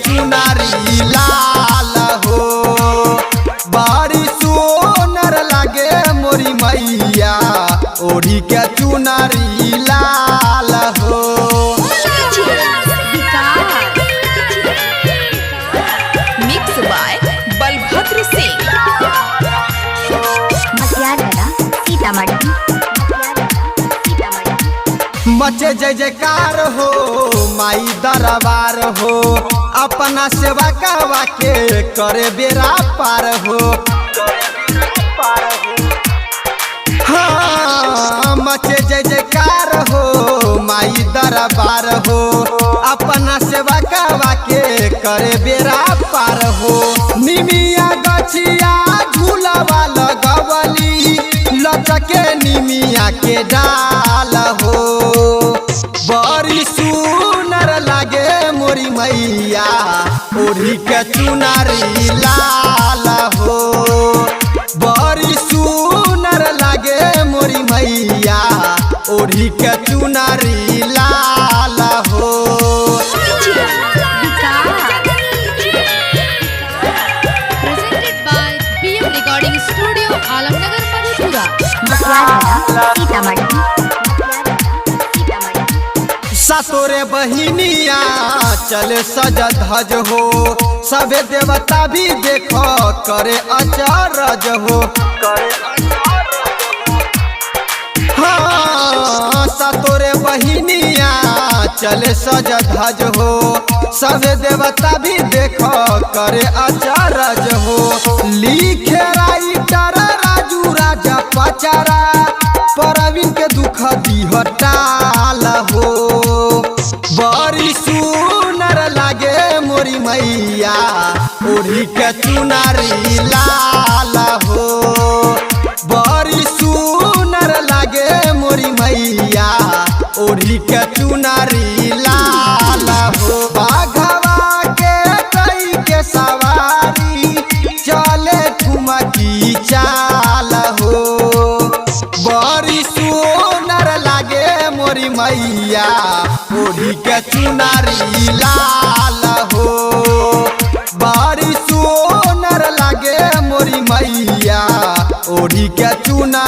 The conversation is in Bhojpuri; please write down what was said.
चुनारी लाल हो। बड़ी सुनर लागे मोरी मैया ओढ़ी के चुनारी लाल हो। Mix by Balbhadra Singh. मचे जय जयकार हो माई दरबार हो। अपना सेवा करवा के करे बेरा पार हो। हाँ मचे जय जयकार हो माई दरबार हो। अपना सेवा करवा के करे बेरा पार हो। निमिया गछिया झूलावा लगवली लचके निमिया के डाल हो। बड़ी सुनर लागे मोरी मैया ओढ़ी के चुनारी लाल हो। बड़ी सुनर लागे मोरी मैया ओढ़ी के चुनारी लाल हो। Presented by PM Recording Studio, Alamnagar सतोरे बहिनिया चले सज धज हो। सबे देवता भी देखो करे अचरज हो। हाँ सतोरे बहिनिया चले सज धज हो। सबे देवता भी देखो करे अचरज हो। लिखे राइटर राजू राजा पचारा परवीन के दुख दिहटाल हो। बड़ी सुनर लागे मोरी मैया ओढ़ी के चुनारी लाल हो। बड़ी सुनर लागे मोरी मैया ओढ़ी के चुनारी लाल हो। बाघवा के कई के सवारी चले ठुमकी चाल हो। बड़ी सुनर लागे मोरी मैया ओढ़ी के चुनारी लाल हो। बड़ी सुनर लागे मोरी मैया ओढ़ी के चुनारी